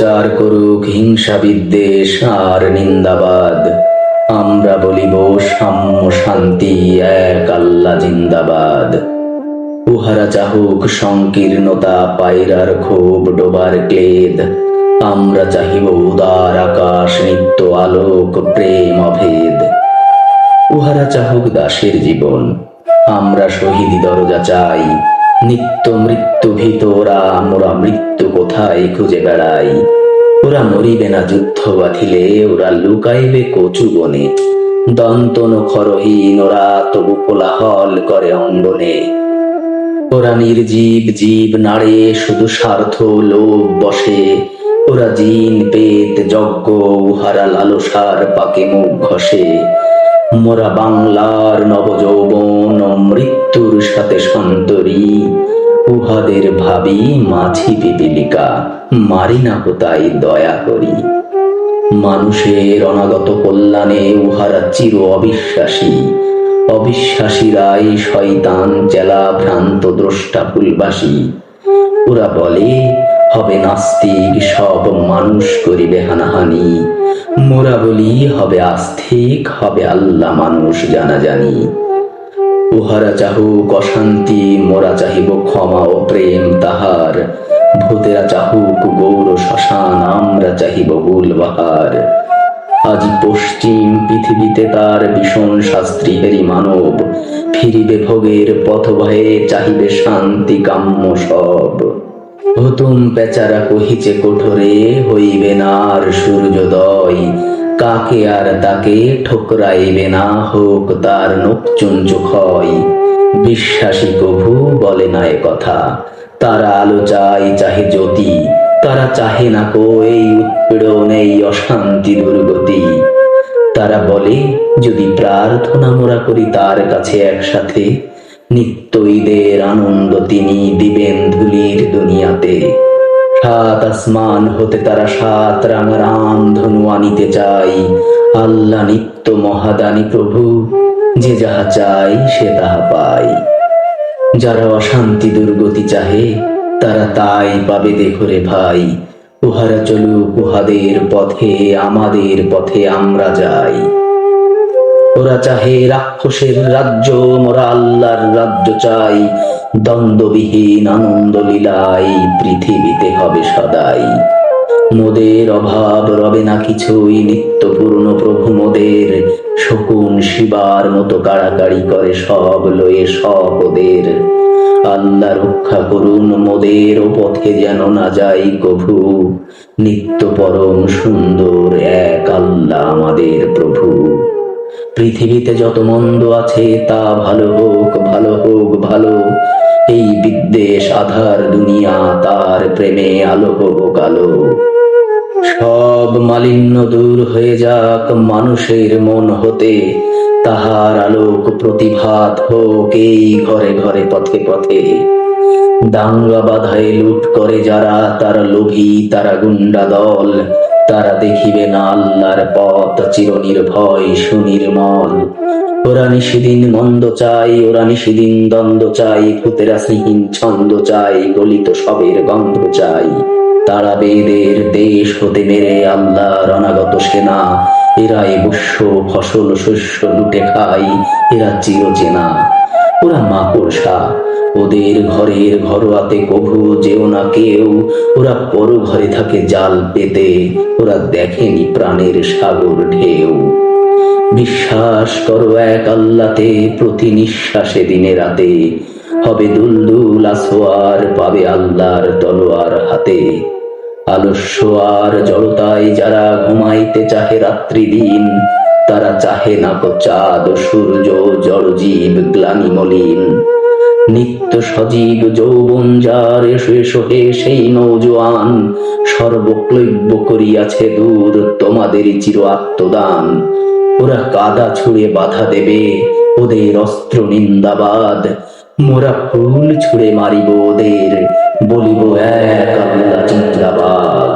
প্রচার করুক হিংসা বিদ্বেষ আর নিন্দাবাদ। আমরা বলিব সাম্য শান্তি এক আল্লাহ জিন্দাবাদ। উহারা চাহুক সংকীর্ণতা পায়রার ক্ষোভ ডোবার ক্লেদ। আমরা চাহিব উদার আকাশ নিত্য আলোক প্রেম অভেদ। উহারা চাহুক দাসের জীবন, আমরা শহীদি দরজা চাই। নিত্য মৃত্যু ভীত মোরা মৃত্যু কোথায় খুঁজে বেড়াই। ওরা মরিবে না যুদ্ধ বাঁধিলে, ওরা লুকাইবে কচু বনে। দন্তন খরহীন ওরা তবু কোলাহল করে অঙ্গনে। ওরা নির্জীব জীব নাড়ে শুধু স্বার্থ লোভ বসে। ওরা জিন পেত যজ্ঞ উহারা লালসার পাকে মুখ ঘষে। মোরা বাংলার নবযৌবন মৃত্যুর সাথে সন্তরী। উহাদের ভাবি মাছি পিপিলিকা, মারি না তাই দয়া করি। মানুষের অনাগত কল্যাণে উহারা চির অবিশ্বাসী। অবিশ্বাসীরাই শয়তান চেলা ভ্রান্ত দ্রষ্টা ফুলবাসী। ওরা বলে হবে নাস্তিক সব মানুষ করিবে হানাহানি। মোরা বলি হবে আস্তিক হবে আল্লাহ মানুষ জানাজানি। উহারা চাহুক অশান্তি, মোরা চাহিব ক্ষমা ও প্রেম তাহার। ভূতেরা চাহুক গৌর শ্মশান, আমরা চাহিব গুলবাহার। আজ পশ্চিম পৃথিবীতে তার ভীষণ শাস্ত্রী হেরি মানব। ফিরিবে ভোগের পথ ভয়ে চাহিবে শান্তি কাম্য সব। হুতুম পেচারা কহিছে কোঠরে, হইবে না আর সূর্যোদয়। কাকে আর তাকে ঠোকরাইবে না, হোক তার নখচুঞ্চু ক্ষয়। বিশ্বাসী কভু বলে না এ কথা, তারা আলো চাহে জ্যোতি। তারা চাহে না কো এই উৎপীড়ন এই অশান্তি দুর্গতি। তারা বলে যদি প্রার্থনা মোরা করি তার কাছে একসাথে, নিত্য ঈদের আনন্দ তিনি দিবেন ধুলির দুনিয়াতে। সাত আসমান হতে তারা সাত রাঙা রাম ধনু আনিতে চাই। আল্লাহ নিত্য মহাদানী প্রভু, যে যাহা চাই সে তাহা পায়। যারা অশান্তি দুর্গতি চাহে তারা তাই পাবে দেখো রে ভাই। উহারা চলুক উহাদের পথে, আমাদের পথে আমরা যাই। ওরা চাহে রাক্ষসের রাজ্য, মোরা আল্লাহর রাজ্য চাই। দ্বন্দ্ববিহীন আনন্দ লীলায় পৃথিবীতে হবে সদাই। মোদের অভাব রবে না কিছুই, নিত্য পূর্ণ প্রভু মোদের। শকুন শিবার মতো কাড়াকাড়ি করে সব লয়ে সব ওদের। আল্লাহ রক্ষা করুন মোদের, ও পথে যেন না যাই কভু। নিত্য পরম সুন্দর এক আল্লাহ আমাদের প্রভু। পৃথিবীতে যত মন্দ আছে তা ভালো হোক ভালো হোক ভালো। এই বিদ্বেষ আধার দুনিয়া তার প্রেমে আলো হোক আলো। সব মালিন্য দূর হয়ে যাক মানুষের মন হতে। তাহার আলোক প্রতিভাত হোক এই ঘরে ঘরে পথে পথে। দাঙ্গা বাধায় লুট করে যারা, তারা লোভী তারা গুন্ডা দল। তারা দেখিবে না আল্লাহর পথ চিরনির্ভয় সুনির্মল। ওরা নিশিদিন মন্দ চাই, ওরা নিশিদিন দ্বন্দ্ব চাই। ভূতেরা শ্রীহীন ছন্দ চাই, গলিত সবের গন্ধ চাই। তারা বেদের দেশ হতে মেরে আল্লাহর অনাগত সেনা। এরাই বস্য ফসল শস্য লুটে খাই, এরা চিরচেনা। ওরা মাকড়সা, ওদের ঘরের ঘরোয়াতে কভু যেও না কেউ। ওরা পর ঘরে থাকে জাল পেতে, ওরা দেখেনি প্রাণের সাগর ঢেউ। বিশ্বাস করো এক আল্লাতে, প্রতি নিঃশ্বাসে দিনে রাতে। হবে দুলদুল আসোয়ার, পাবে আল্লাহর তলোয়ার হাতে। আলস্য আর জড়তায় যারা ঘুমাইতে চাহে রাত্রি দিন। তারা চাহে না কো চাঁদ সূর্য জড়জীব গ্লানি মলিন। নিত্য সজীব যৌবন যার, এসো এসো হে সেই নৌজোয়ান। সর্বক্লৈব্য করিয়াছে দূর তোমাদেরই চির আত্মদান। ওরা কাদা ছুঁড়ে বাধা দেবে, ওদের অস্ত্র নিন্দাবাদ। মোরা ফুল ছুঁড়ে মারিব ওদের, বলিব এক আল্লাহ জিন্দাবাদ।